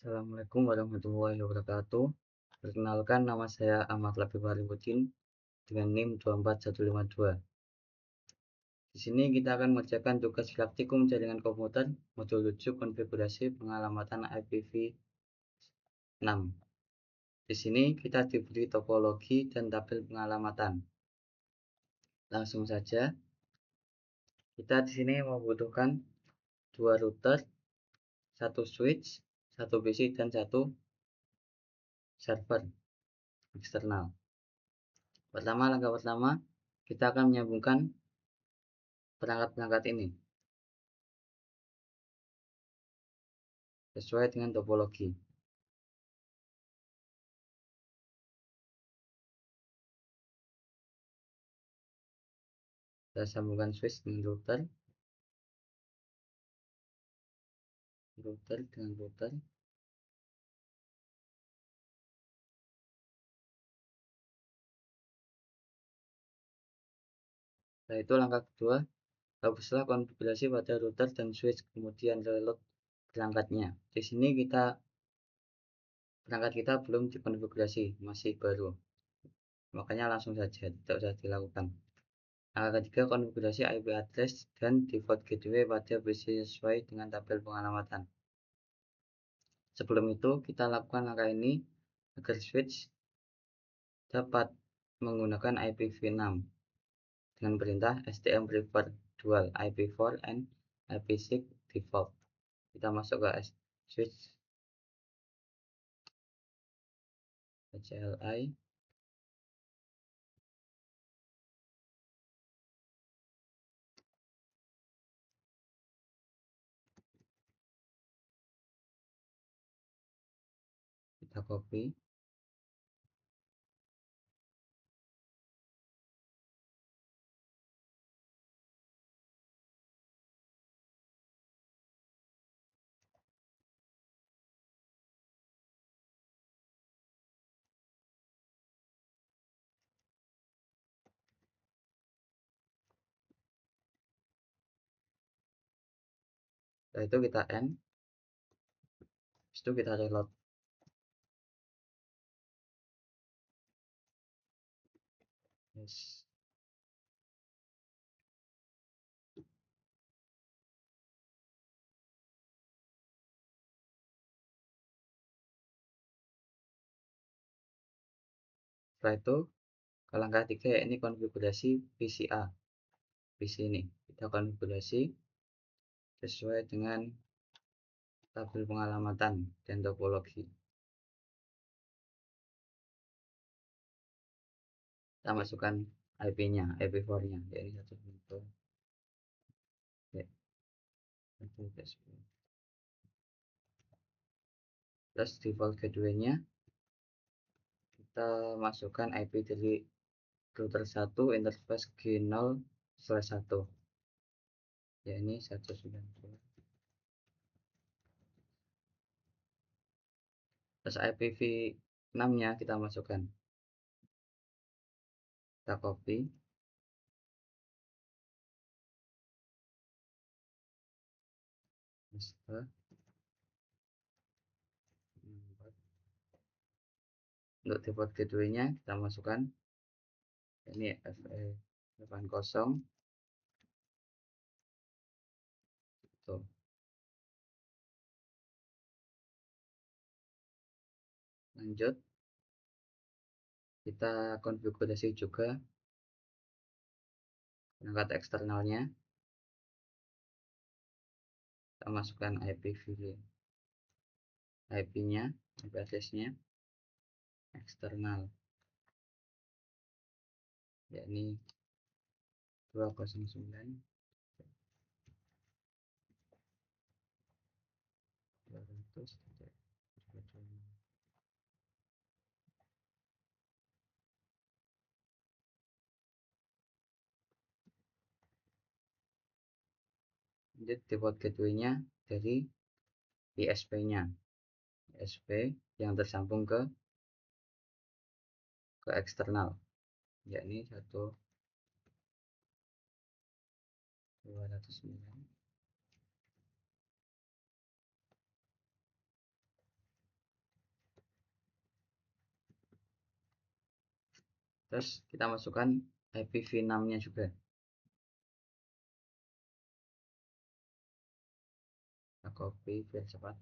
Assalamualaikum warahmatullahi wabarakatuh. Perkenalkan, nama saya Ahmad Labib Arifudin dengan NIM 24152. Di sini kita akan mengerjakan tugas praktikum jaringan komputer modul 7 konfigurasi pengalamatan IPv6. Di sini kita diberi topologi dan tabel pengalamatan. Langsung saja, kita di sini membutuhkan dua router, satu switch, satu PC dan satu server eksternal. Langkah pertama, kita akan menyambungkan perangkat-perangkat ini sesuai dengan topologi. Kita sambungkan switch dengan router dengan router. Setelah itu langkah kedua, hapuslah konfigurasi pada router dan switch, kemudian reload perangkatnya. Di sini perangkat kita belum dikonfigurasi, masih baru, makanya langsung saja, tidak usah dilakukan. Langkah ketiga, konfigurasi IP address dan default gateway pada PC sesuai dengan tabel pengalamatan. Sebelum itu, kita lakukan langkah ini agar switch dapat menggunakan IPv6 dengan perintah stm prefer dual IP4 and IP6 default. Kita masuk ke switch CLI, kita copy, setelah itu kita end, habis itu kita reload. Yes. Setelah itu ke langkah 3, yakni konfigurasi PCA. PC ini kita konfigurasi sesuai dengan tabel pengalamatan dan topologi. Kita masukkan IP-nya, IP4-nya, yakni 1.1. Terus default gateway-nya kita masukkan IP dari router 1 interface G0/1, ya ini 192. Terus IPv6 nya kita masukkan, kita copy, paste. Untuk default gateway nya kita masukkan ini FE80. Tuh. Lanjut, kita konfigurasi juga perangkat eksternalnya. Kita masukkan IP-nya, IP address-nya eksternal, yakni 209 200. Lanjut, default gateway-nya dari ISP-nya, ISP yang tersambung ke eksternal, yakni 209. Terus kita masukkan IPv6-nya juga. Kita copy biar cepat.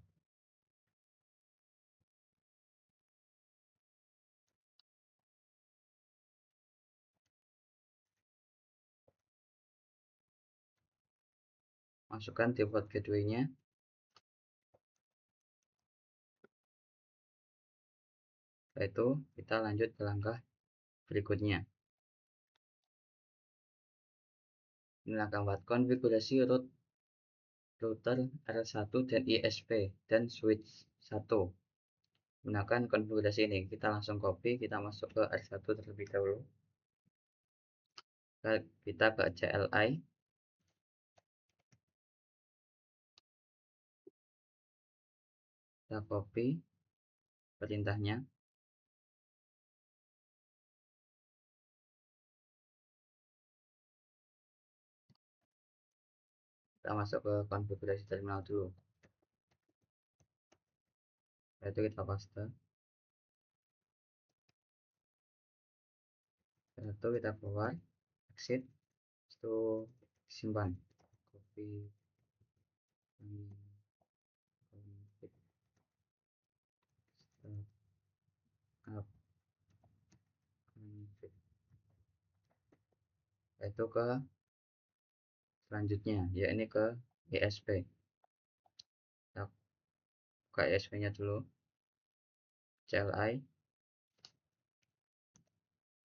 Masukkan default gateway-nya. Setelah itu kita lanjut ke langkah berikutnya. Ini langkah 4, konfigurasi router R1 dan ISP dan switch 1. Gunakan konfigurasi ini. Kita langsung copy, kita masuk ke R1 terlebih dahulu. Kita ke CLI. Kita copy perintahnya. Kita masuk ke konfigurasi terminal dulu. Setelah itu kita paste. Setelah itu kita keluar, exit, itu simpan. Copy, config, up, config. Itu ke selanjutnya, yakni ke ISP. Kita buka ISP-nya dulu, CLI.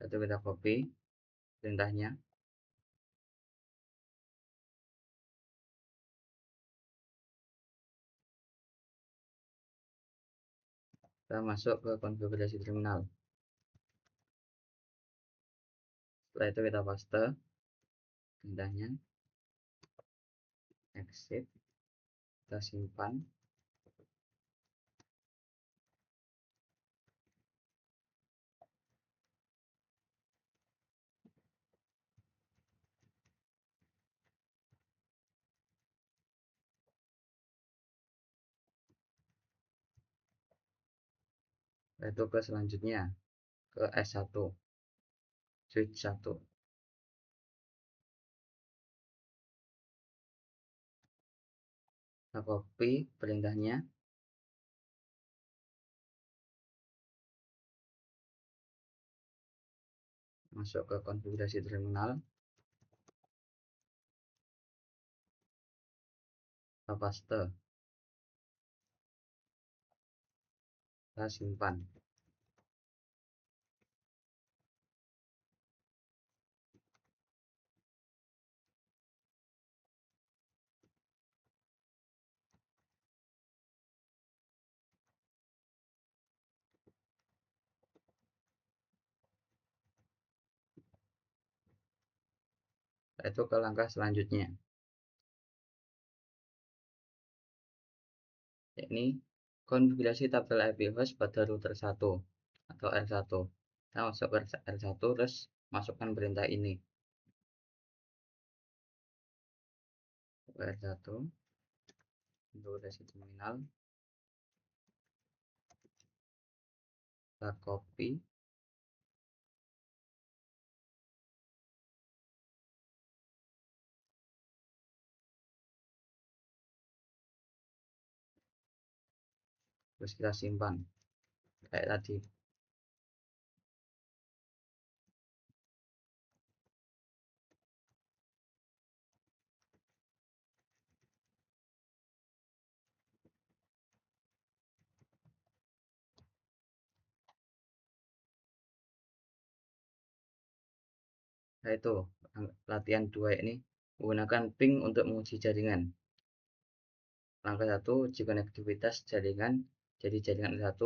Itu kita copy perintahnya. Kita masuk ke konfigurasi terminal. Setelah itu kita paste perintahnya, exit, kita simpan. Setelah itu ke selanjutnya, ke S1, switch 1. Kita copy perintahnya. Masuk ke konfigurasi terminal. Kita paste. Kita simpan. Setelah itu ke langkah selanjutnya, yakni konfigurasi tabel IP host pada router 1 atau R1. Kita masuk ke R1, terus masukkan perintah ini. R1, konfigurasi terminal. Kita copy. Terus kita simpan kayak tadi. Nah itu latihan 2 ini menggunakan ping untuk menguji jaringan. Langkah 1, uji konektivitas jaringan. Jadi jaringan 1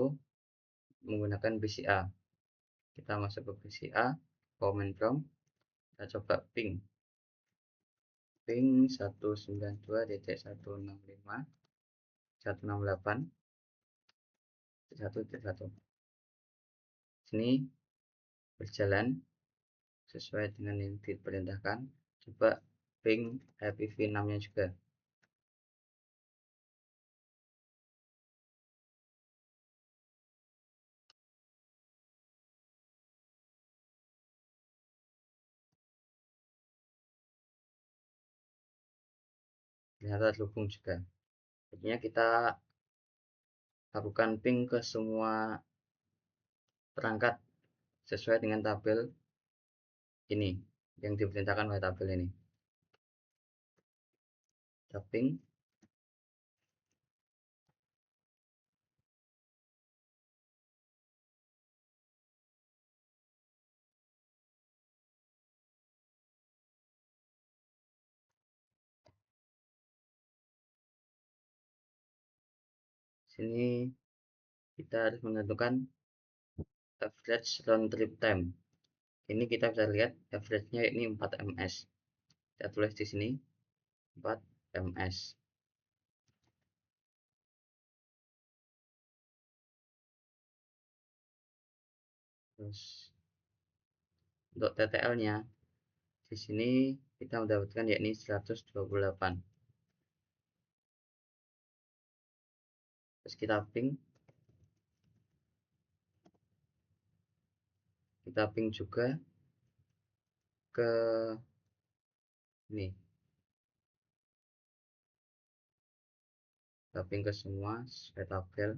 menggunakan BCA. Kita masuk ke BCA, command prompt, kita coba ping 192.165.168.1. Sini berjalan sesuai dengan yang diperintahkan. Coba ping IPv6-nya juga. ternyata terhubung juga. Jadinya kita lakukan ping ke semua perangkat sesuai dengan tabel ini yang diperintahkan oleh tabel ini. Kita ping, sini kita harus menentukan average round trip time. Ini kita bisa lihat average-nya ini 4 ms. Kita tulis di sini 4 ms. Terus untuk TTL-nya di sini kita mendapatkan yakni 128. Terus kita ping juga ke ini, kita ping ke semua sesuai tabel.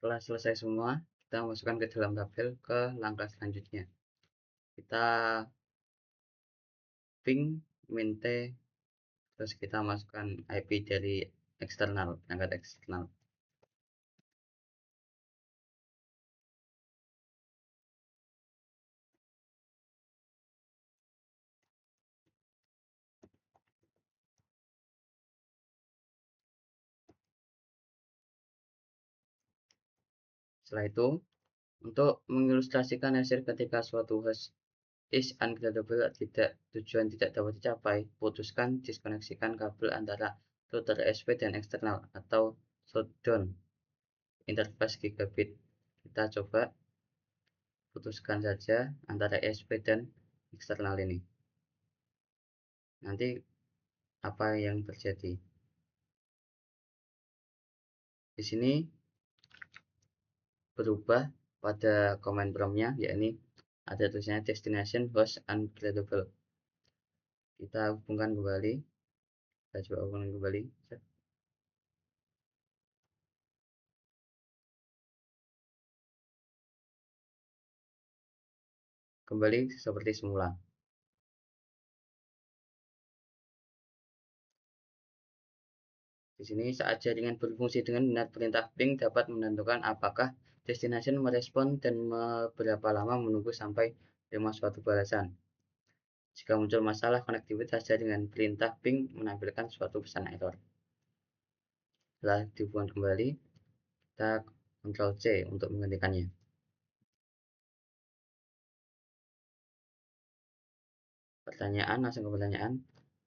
Setelah selesai semua, kita masukkan ke dalam tabel ke langkah selanjutnya. Kita ping mint, terus kita masukkan IP dari eksternal, perangkat eksternal. Setelah itu, untuk mengilustrasikan hasil ketika suatu host is uncreatable, tujuan tidak dapat dicapai, putuskan diskoneksikan kabel antara router ESP dan eksternal atau shutdown interface gigabit. Kita coba putuskan saja antara ESP dan eksternal ini. Nanti apa yang terjadi? Di sini berubah pada command promptnya, yakni ada tulisannya destination host uncreatable. Kita hubungkan kembali, kita coba hubungkan kembali. Kembali seperti semula. Di sini saat jaringan berfungsi dengan benar, perintah ping dapat menentukan apakah destination merespon dan berapa lama menunggu sampai terima suatu balasan. Jika muncul masalah konektivitas jaringan, perintah ping menampilkan suatu pesan error. Setelah dihubungkan kembali, kita Ctrl C untuk menghentikannya. Pertanyaan, langsung ke pertanyaan.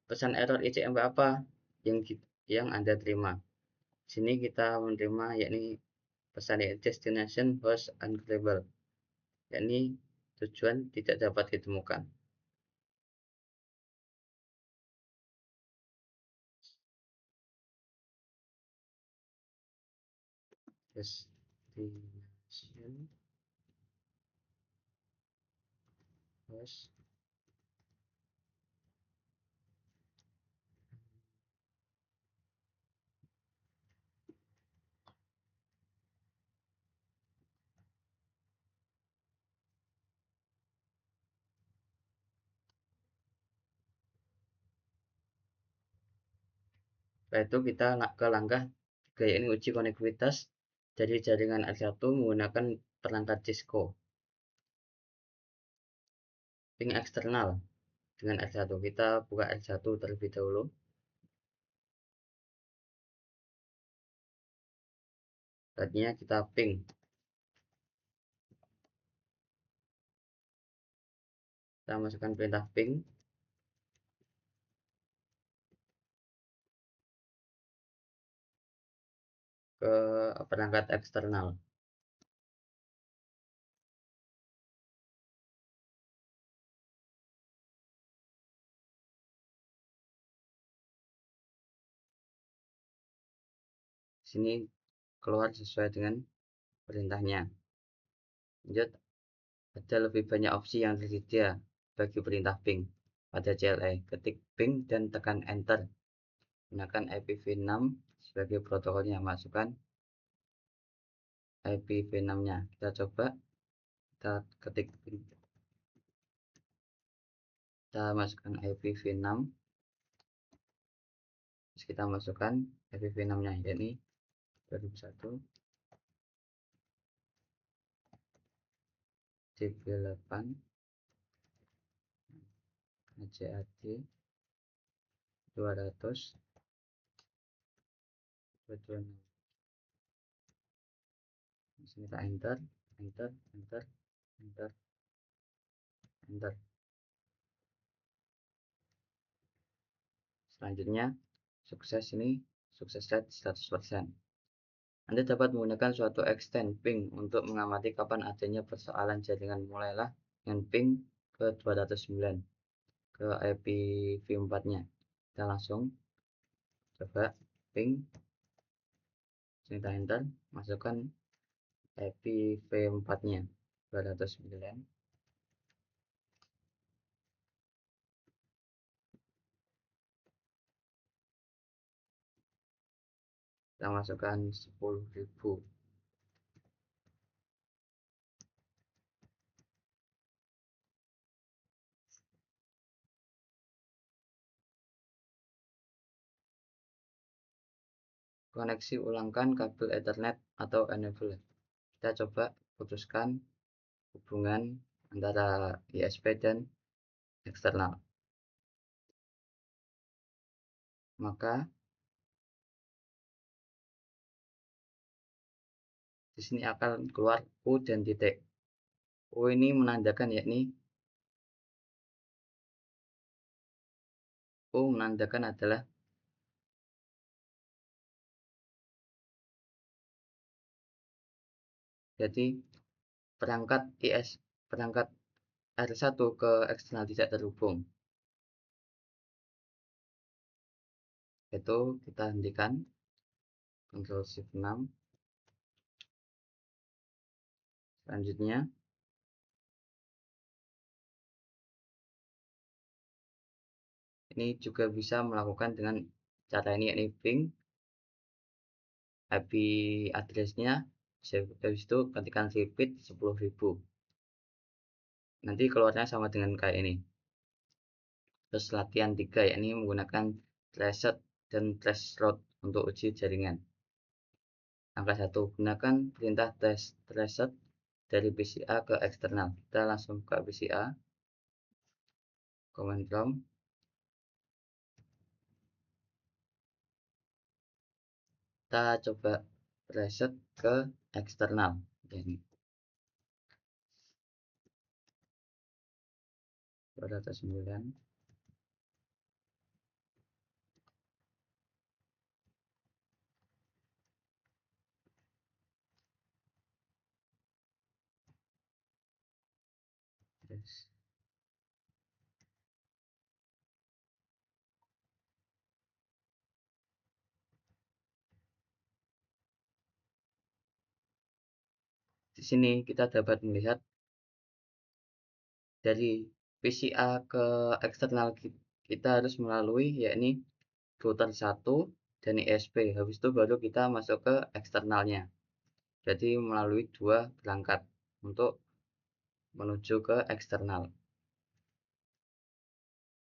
Pesan error ICMP apa yang Anda terima? Di sini kita menerima yakni pesan destination host uncreatable, yakni tujuan tidak dapat ditemukan. Destination host Setelah itu kita ke langkah 3, yakni uji konektivitas dari jaringan R1 menggunakan perangkat Cisco. Ping eksternal dengan R1. Kita buka R1 terlebih dahulu. Selanjutnya kita ping. Kita masukkan perintah ping ke perangkat eksternal. Sini keluar sesuai dengan perintahnya. Lanjut, ada lebih banyak opsi yang tersedia bagi perintah ping pada CLI. Ketik ping dan tekan enter. Gunakan IPv6 sebagai protokolnya. Masukkan IPv6-nya. Kita coba, kita ketik ping. Kita masukkan IPv6. Terus kita masukkan IPv6-nya, yakni 2001 DB8 ACAD 200 226. Di sini kita enter, enter, enter, enter, enter. Selanjutnya sukses, ini sukses rate 100%. Anda dapat menggunakan suatu extend ping untuk mengamati kapan adanya persoalan jaringan. Mulailah dengan ping ke 209 ke IPv4-nya. Kita langsung coba ping, kita enter, masukkan IPv4-nya 209. Kita masukkan 10.000. koneksi ulangkan kabel Ethernet atau enable. Kita coba putuskan hubungan antara ISP dan eksternal. Maka di sini akan keluar U dan titik. U ini menandakan adalah jadi perangkat R1 ke eksternal tidak terhubung. Itu kita hentikan, Ctrl Shift 6. Selanjutnya ini juga bisa melakukan dengan cara ini, yakni ping IP address-nya, habis itu ketikkan repeat 10.000. Nanti keluarnya sama dengan kayak ini. Terus latihan 3, yakni menggunakan reset dan threshold untuk uji jaringan. Angka 1, gunakan perintah reset dari PCA ke eksternal. Kita langsung buka PCA, command prompt, kita coba reset ke eksternal. Ini 209. Terus di sini kita dapat melihat dari PCA ke eksternal kita harus melalui yakni router 1 dan ISP. Habis itu baru kita masuk ke eksternalnya. Jadi melalui dua perangkat untuk menuju ke eksternal.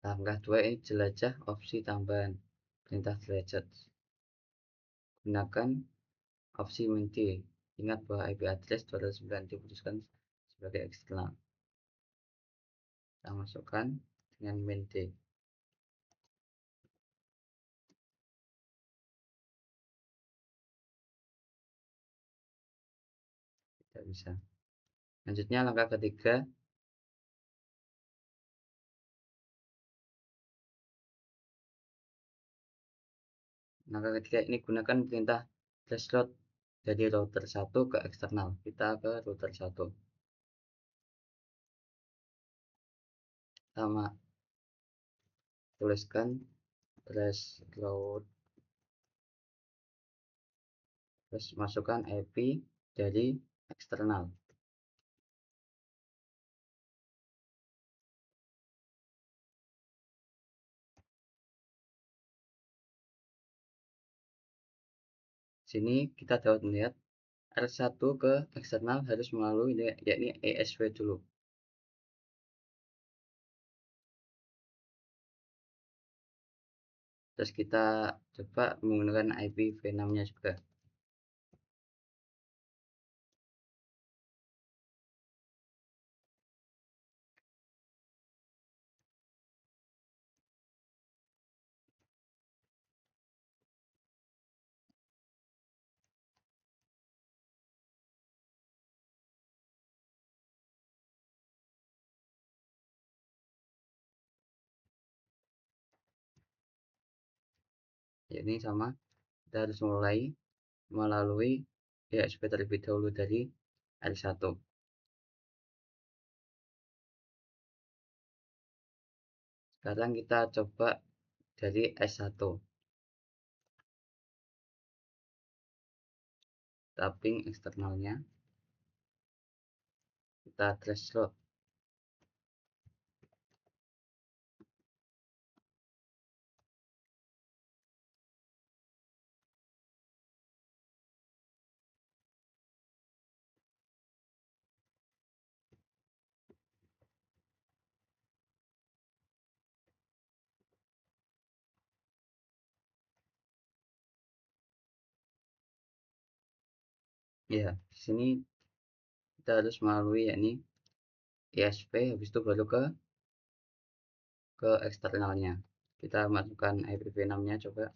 Langkah 2 ini jelajah opsi tambahan. Perintah jelajah. Gunakan opsi main-D. Ingat bahwa IP address 209 diputuskan sebagai eksternal. Kita masukkan dengan main-D. Tidak bisa. Selanjutnya langkah ketiga, ini gunakan perintah threshold dari router 1 ke eksternal. Kita ke router 1. Sama tuliskan threshold, terus masukkan IP dari eksternal. Sini kita dapat melihat R1 ke eksternal harus melalui yakni ESW dulu. Terus kita coba menggunakan IP v6-nya juga. Ini sama, kita harus mulai melalui ESP terlebih dahulu dari R1. Sekarang kita coba dari S1. Tapping eksternalnya, kita threshold. Ya, di sini kita harus melalui yakni ISP, habis itu baru ke eksternalnya. Kita masukkan IPv6-nya coba.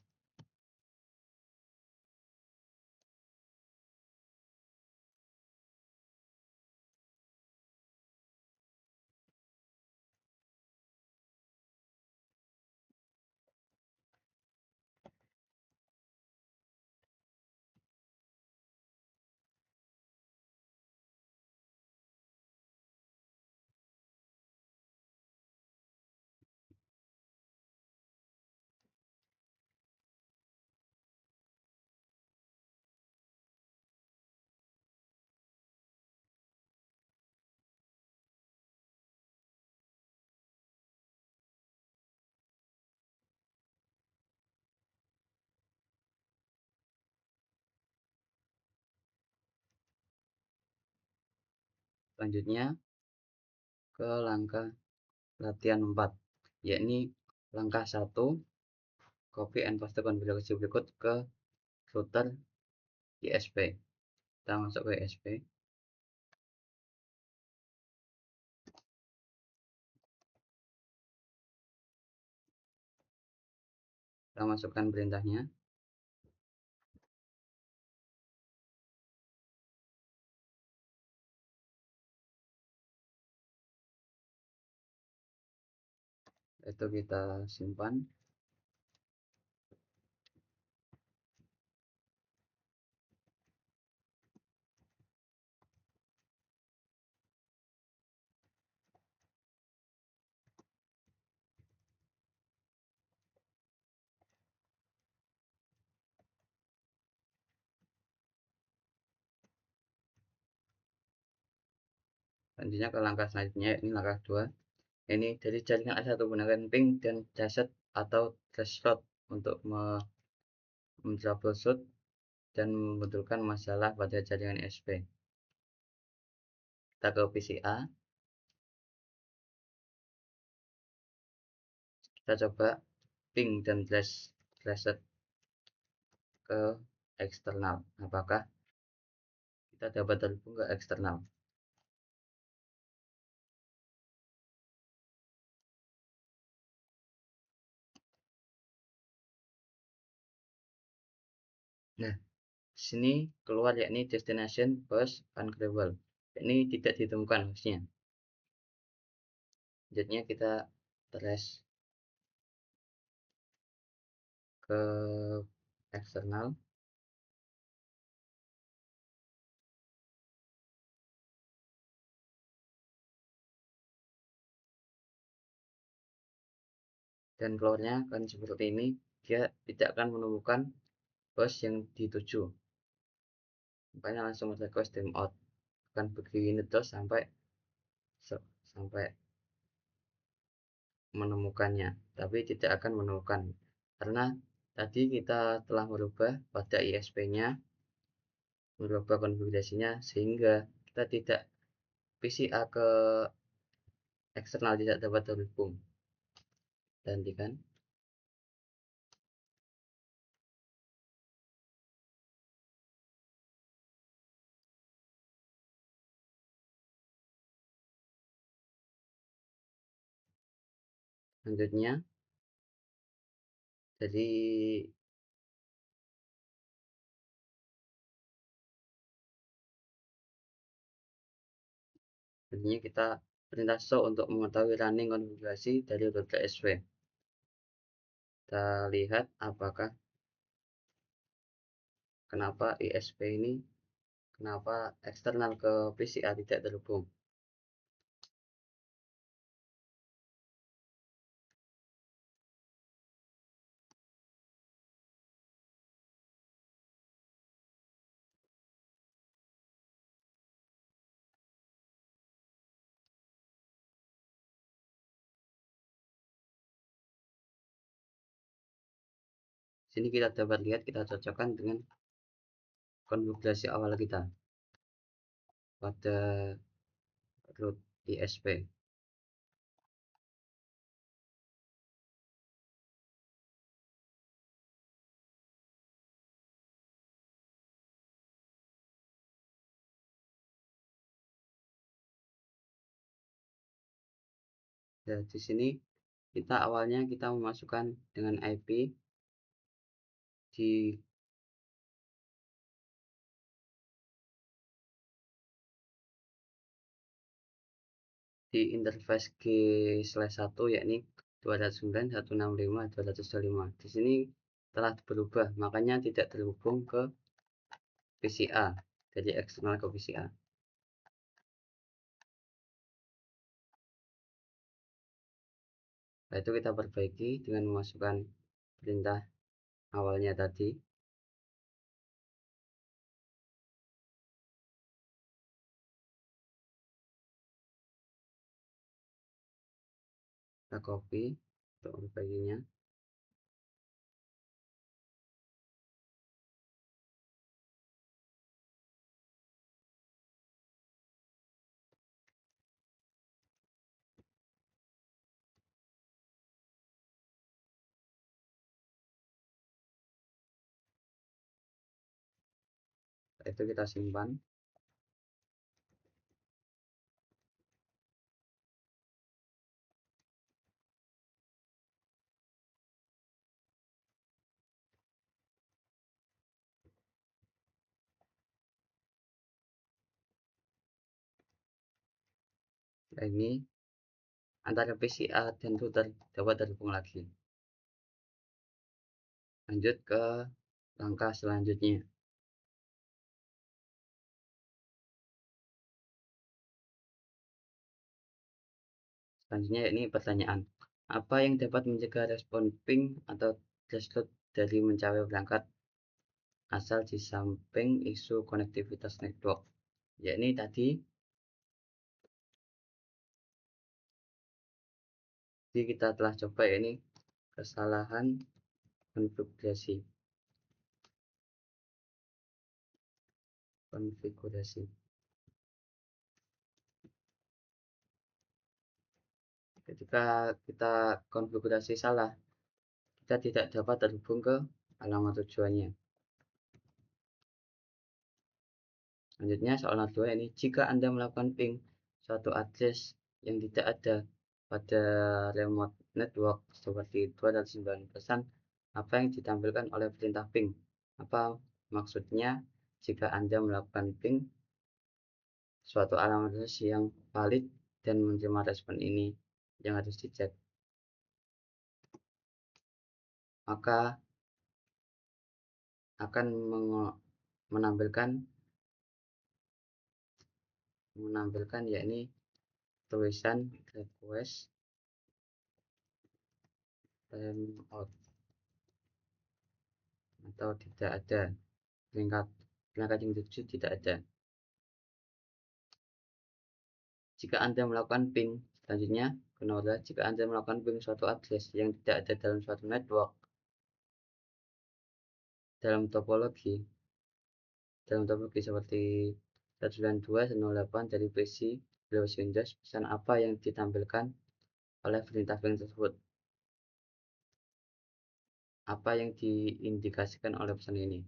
Selanjutnya ke langkah latihan 4, yakni langkah 1, copy and paste konfigurasi berikut ke router ISP. Kita masuk ke ISP. Kita masukkan perintahnya. Itu kita simpan. Selanjutnya ke langkah selanjutnya, ini langkah 2. Ini dari jaringan A1 gunakan ping dan jaset atau threshold untuk troubleshoot dan membetulkan masalah pada jaringan ISP. Kita ke PCA. Kita coba ping dan threshold ke eksternal. Apakah kita dapat terhubung ke eksternal? Nah, di sini keluar yakni destination host unavailable. Ini tidak ditemukan hostnya. Selanjutnya kita trace ke eksternal. Dan keluarnya akan seperti ini. Dia tidak akan menemukan host yang dituju. Makanya langsung request timeout. Akan begini terus sampai menemukannya, tapi tidak akan menemukan karena tadi kita telah merubah pada ISP-nya, merubah konfigurasinya sehingga kita tidak PCA ke eksternal tidak dapat terhubung. Gantikan. Selanjutnya dari selanjutnya kita perintah show untuk mengetahui running konfigurasi dari router ISP. Kita lihat apakah kenapa ISP ini, kenapa eksternal ke PCA tidak terhubung. Sini kita dapat lihat, kita cocokkan dengan konfigurasi awal kita pada root ISP. Ya, di sini kita awalnya kita memasukkan dengan IP di interface G/1, yakni 209.165.225. Di sini telah berubah, makanya tidak terhubung ke VCA, jadi eksternal ke VCA. Setelah itu kita perbaiki dengan memasukkan perintah awalnya tadi. Kita copy untuk membagi-nya. Setelah itu kita simpan. Nah, ini antara PCA dan router dapat terhubung lagi. Lanjut ke langkah selanjutnya. Selanjutnya ini pertanyaan. Apa yang dapat mencegah respon ping atau threshold dari mencapai perangkat asal di samping isu konektivitas network? Yakni tadi kita telah coba, ini kesalahan konfigurasi. Ketika kita konfigurasi salah, kita tidak dapat terhubung ke alamat tujuannya. Selanjutnya soal 2 ini, jika Anda melakukan ping suatu address yang tidak ada pada remote network seperti 209%, apa yang ditampilkan oleh perintah ping? Apa maksudnya jika Anda melakukan ping suatu alamat address yang valid dan menerima respon ini yang harus dicek? Maka akan menampilkan yakni tulisan request timeout atau tidak ada, perangkat yang dituju tidak ada. Jika Anda melakukan ping, selanjutnya kedua, jika Anda melakukan ping suatu address yang tidak ada dalam suatu network dalam topologi seperti 192.168 dari PC Windows, pesan apa yang ditampilkan oleh perintah ping tersebut? Apa yang diindikasikan oleh pesan ini?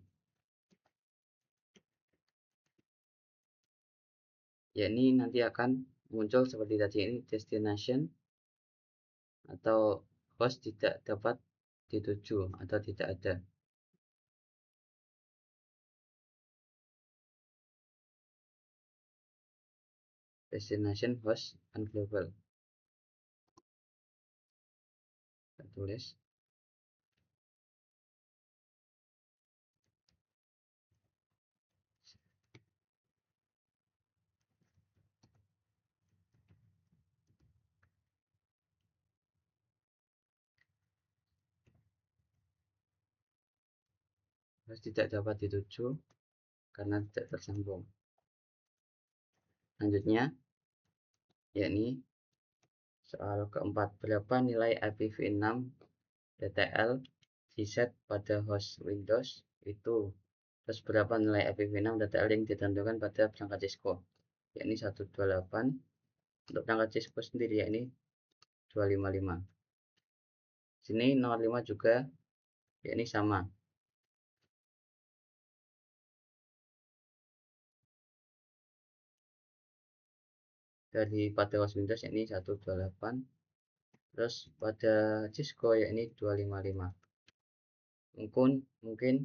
Yakni nanti akan muncul seperti tadi, ini destination atau host tidak dapat dituju atau tidak ada. Destination host unavailable. Kita tulis. Host tidak dapat dituju karena tidak tersambung. Selanjutnya, yakni soal keempat, berapa nilai IPv6 DTL diset pada host Windows itu, terus berapa nilai IPv6 DTL yang ditentukan pada perangkat Cisco, yakni 128. Untuk perangkat Cisco sendiri yakni 255. Sini 05 juga yakni sama. Dari pada host Windows yakni 128. Terus pada Cisco ya ini 255. Mungkin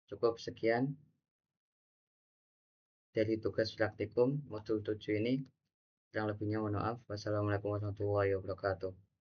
cukup sekian dari tugas praktikum modul 7 ini. Kurang lebihnya mohon maaf. Wassalamualaikum warahmatullahi wabarakatuh.